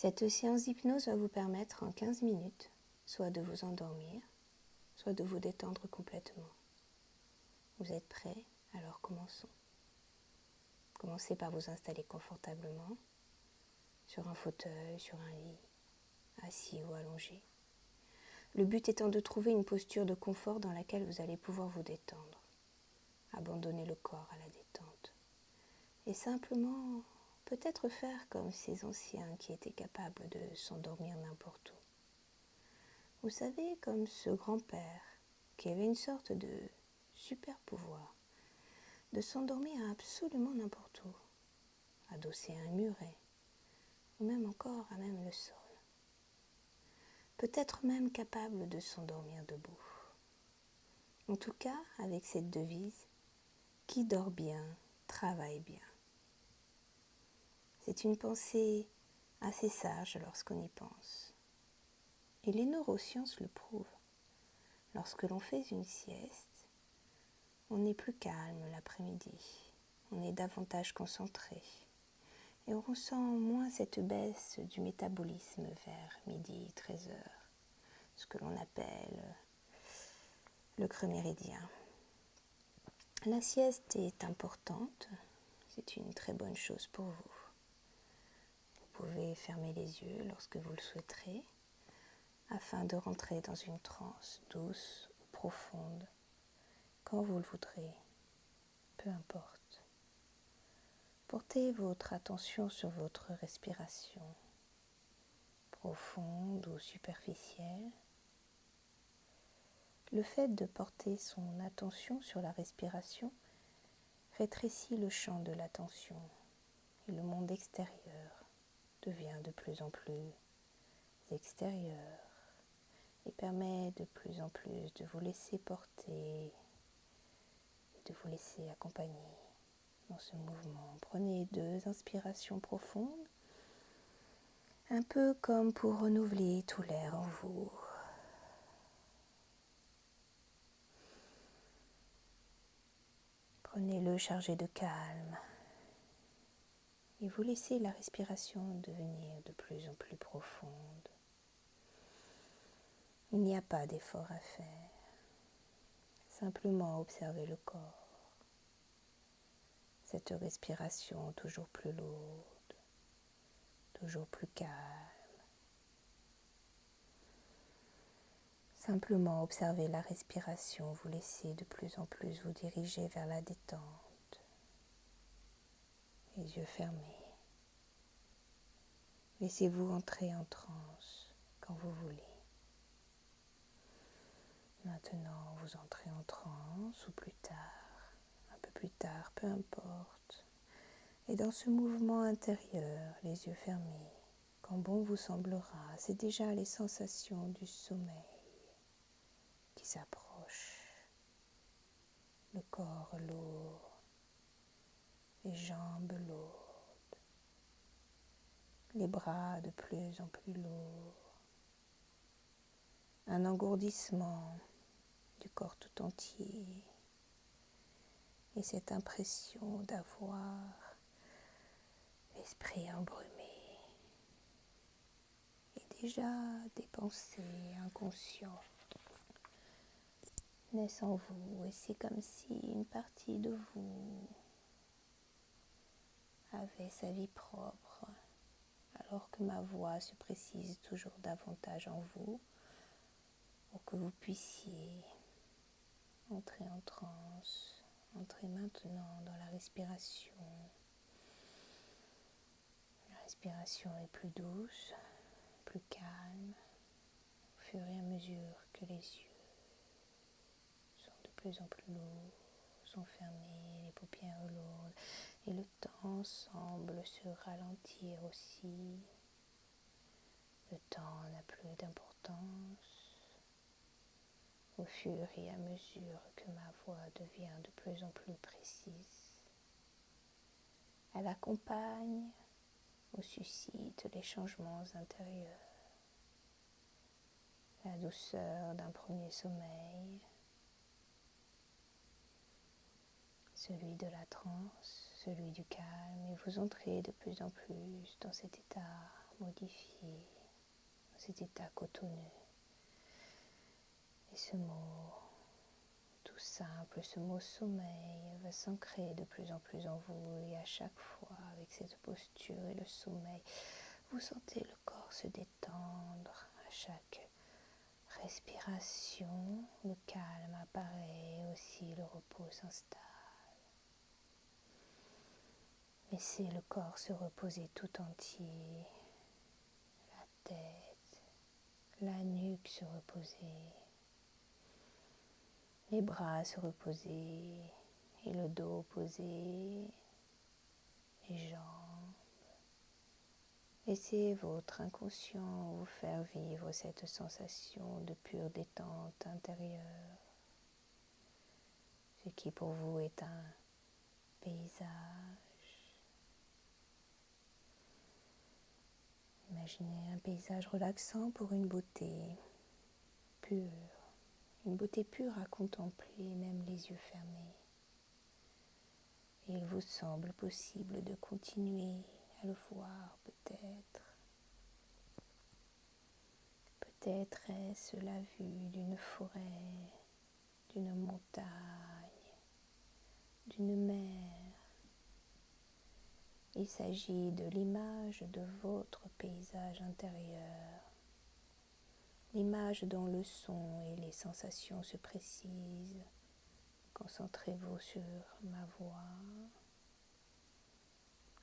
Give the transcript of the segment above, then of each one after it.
Cette séance d'hypnose va vous permettre en 15 minutes soit de vous endormir, soit de vous détendre complètement. Vous êtes prêts? Alors commençons. Commencez par vous installer confortablement sur un fauteuil, sur un lit, assis ou allongé. Le but étant de trouver une posture de confort dans laquelle vous allez pouvoir vous détendre, abandonner le corps à la détente et simplement peut-être faire comme ces anciens qui étaient capables de s'endormir n'importe où. Vous savez, comme ce grand-père qui avait une sorte de super pouvoir de s'endormir absolument n'importe où, adossé à un muret, ou même encore à même le sol. Peut-être même capable de s'endormir debout. En tout cas, avec cette devise, qui dort bien, travaille bien. C'est une pensée assez sage lorsqu'on y pense. Et les neurosciences le prouvent. Lorsque l'on fait une sieste, on est plus calme l'après-midi, on est davantage concentré et on ressent moins cette baisse du métabolisme vers midi, 13 heures, ce que l'on appelle le creux méridien. La sieste est importante, c'est une très bonne chose pour vous. Vous pouvez fermer les yeux lorsque vous le souhaiterez, afin de rentrer dans une transe douce ou profonde, quand vous le voudrez, peu importe. Portez votre attention sur votre respiration, profonde ou superficielle. Le fait de porter son attention sur la respiration rétrécit le champ de l'attention et le monde extérieur devient de plus en plus extérieur et permet de plus en plus de vous laisser porter et de vous laisser accompagner dans ce mouvement. Prenez 2 inspirations profondes, un peu comme pour renouveler tout l'air en vous. Prenez-le chargé de calme et vous laissez la respiration devenir de plus en plus profonde. Il n'y a pas d'effort à faire, simplement observez le corps. Cette respiration toujours plus lourde, toujours plus calme. Simplement observez la respiration, vous laissez de plus en plus vous diriger vers la détente. Les yeux fermés. Laissez-vous entrer en transe quand vous voulez. Maintenant, vous entrez en transe ou plus tard, un peu plus tard, peu importe. Et dans ce mouvement intérieur, les yeux fermés, quand bon vous semblera, c'est déjà les sensations du sommeil qui s'approchent. Le corps lourd, les jambes lourdes, les bras de plus en plus lourds, un engourdissement du corps tout entier et cette impression d'avoir l'esprit embrumé et déjà des pensées inconscientes naissent en vous et c'est comme si une partie de vous avait sa vie propre alors que ma voix se précise toujours davantage en vous pour que vous puissiez entrer en transe, entrer maintenant dans la respiration. La respiration est plus douce, plus calme, au fur et à mesure que les yeux sont de plus en plus lourds, sont fermés, les paupières lourdes, et le temps semble se ralentir aussi. Le temps n'a plus d'importance. Au fur et à mesure que ma voix devient de plus en plus précise, elle accompagne ou suscite les changements intérieurs, la douceur d'un premier sommeil, celui de la transe, celui du calme, et vous entrez de plus en plus dans cet état modifié dans cet état cotonneux. Et ce mot, tout simple, ce mot sommeil va s'ancrer de plus en plus en vous et à chaque fois avec cette posture et le sommeil, vous sentez le corps se détendre à chaque respiration, le calme apparaît, aussi le repos s'installe. Laissez le corps se reposer tout entier, la tête, la nuque se reposer, les bras se reposer et le dos posé, les jambes. Laissez votre inconscient vous faire vivre cette sensation de pure détente intérieure, ce qui pour vous est un paysage. Imaginez un paysage relaxant pour une beauté pure à contempler, même les yeux fermés. Et il vous semble possible de continuer à le voir peut-être. Peut-être est-ce la vue d'une forêt, d'une montagne, d'une mer. Il s'agit de l'image de votre paysage intérieur, l'image dont le son et les sensations se précisent. Concentrez-vous sur ma voix,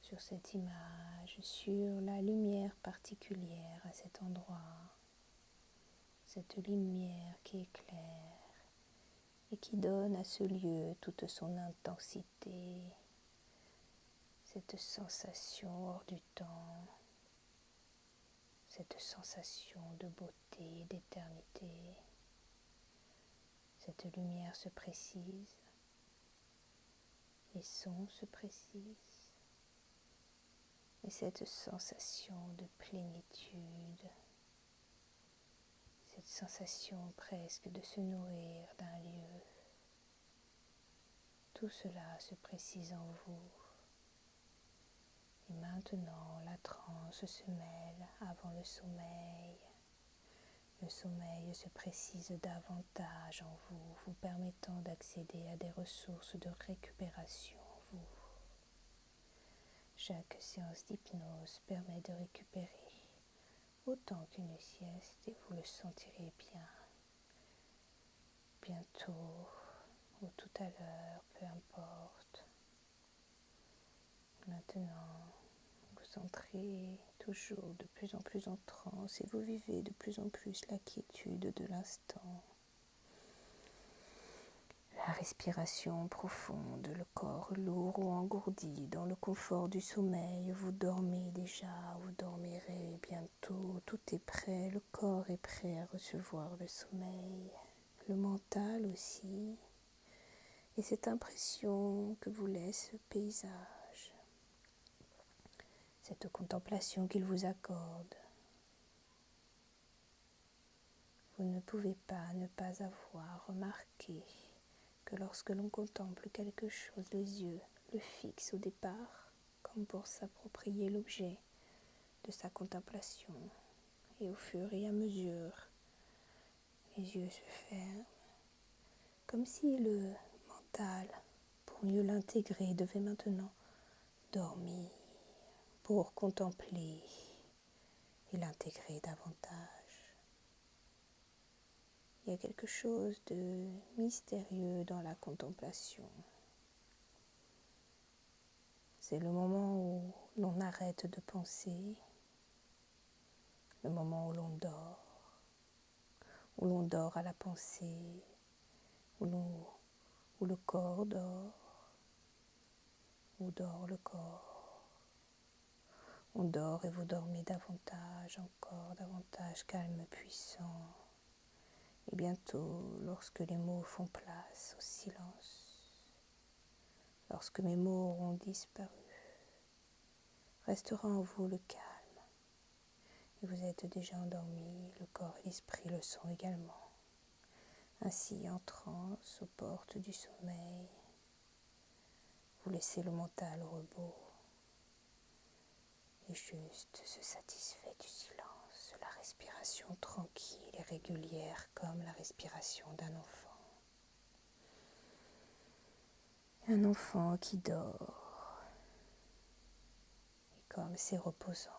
sur cette image, sur la lumière particulière à cet endroit, cette lumière qui éclaire et qui donne à ce lieu toute son intensité, cette sensation hors du temps, cette sensation de beauté, d'éternité. Cette lumière se précise, les sons se précisent, et cette sensation de plénitude, cette sensation presque de se nourrir d'un lieu, tout cela se précise en vous. Et maintenant, la transe se mêle avant le sommeil. Le sommeil se précise davantage en vous, vous permettant d'accéder à des ressources de récupération en vous. Chaque séance d'hypnose permet de récupérer autant qu'une sieste et vous le sentirez bien. Bientôt ou tout à l'heure, peu importe. Maintenant, vous entrez toujours de plus en plus en transe et vous vivez de plus en plus la quiétude de l'instant. La respiration profonde, le corps lourd ou engourdi dans le confort du sommeil. Vous dormez déjà, vous dormirez bientôt. Tout est prêt, le corps est prêt à recevoir le sommeil. Le mental aussi. Et cette impression que vous laisse ce paysage, cette contemplation qu'il vous accorde. Vous ne pouvez pas ne pas avoir remarqué que lorsque l'on contemple quelque chose, les yeux le fixent au départ, comme pour s'approprier l'objet de sa contemplation. Et au fur et à mesure, les yeux se ferment, comme si le mental, pour mieux l'intégrer, devait maintenant dormir pour contempler et l'intégrer davantage. Il y a quelque chose de mystérieux dans la contemplation. C'est le moment où l'on arrête de penser, le moment où l'on dort à la pensée, où le corps dort, où dort le corps. On dort et vous dormez davantage, encore davantage calme, puissant. Et bientôt, lorsque les mots font place au silence, lorsque mes mots auront disparu, restera en vous le calme. Et vous êtes déjà endormi, le corps et l'esprit le sont également. Ainsi, en transe, aux portes du sommeil, vous laissez le mental au repos et juste se satisfaire. respiration tranquille et régulière comme la respiration d'un enfant. Un enfant qui dort et comme c'est reposant.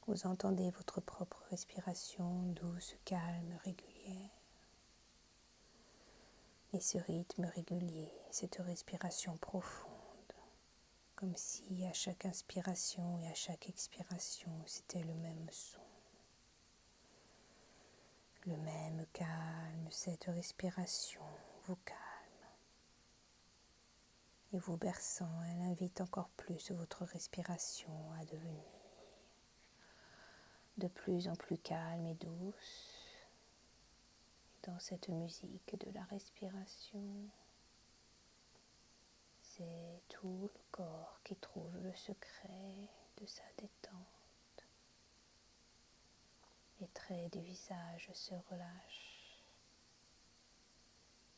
Vous entendez votre propre respiration douce, calme, régulière. Et ce rythme régulier, cette respiration profonde, comme si à chaque inspiration et à chaque expiration, c'était le même son. Le même calme, cette respiration vous calme. Et vous berçant, elle invite encore plus votre respiration à devenir de plus en plus calme et douce. Dans cette musique de la respiration, c'est tout le corps qui trouve le secret de sa détente. Les traits du visage se relâchent,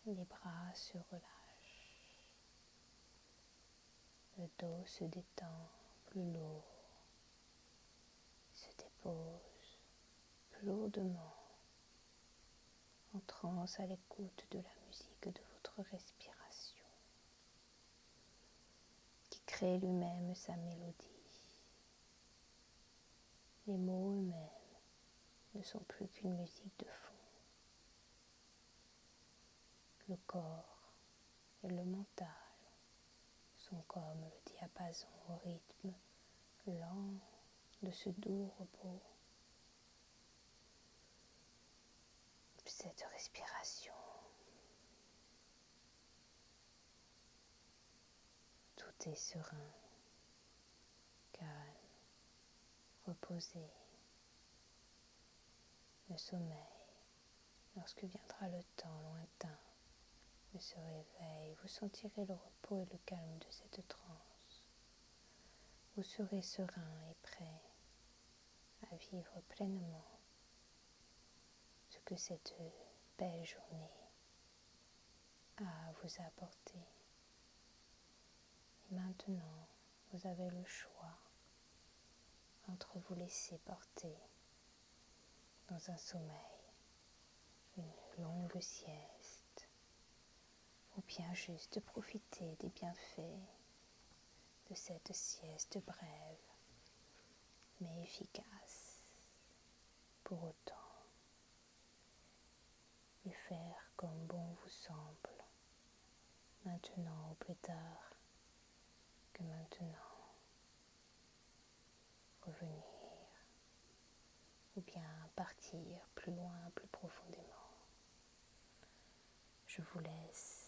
les bras se relâchent, le dos se détend plus lourd, se dépose plus lourdement, en transe à l'écoute de la musique de votre respiration, qui crée lui-même sa mélodie. Les mots eux-mêmes ne sont plus qu'une musique de fond. Le corps et le mental sont comme le diapason au rythme lent de ce doux repos. Cette respiration, tout est serein, calme, reposé. Le sommeil, lorsque viendra le temps lointain de ce réveil, vous sentirez le repos et le calme de cette transe. Vous serez serein et prêt à vivre pleinement ce que cette belle journée a à vous apporter. Et maintenant, vous avez le choix entre vous laisser porter dans un sommeil, une longue sieste, ou bien juste profiter des bienfaits de cette sieste brève mais efficace. Pour autant, et faire comme bon vous semble, maintenant ou plus tard que maintenant, revenir ou bien partir plus loin, plus profondément. Je vous laisse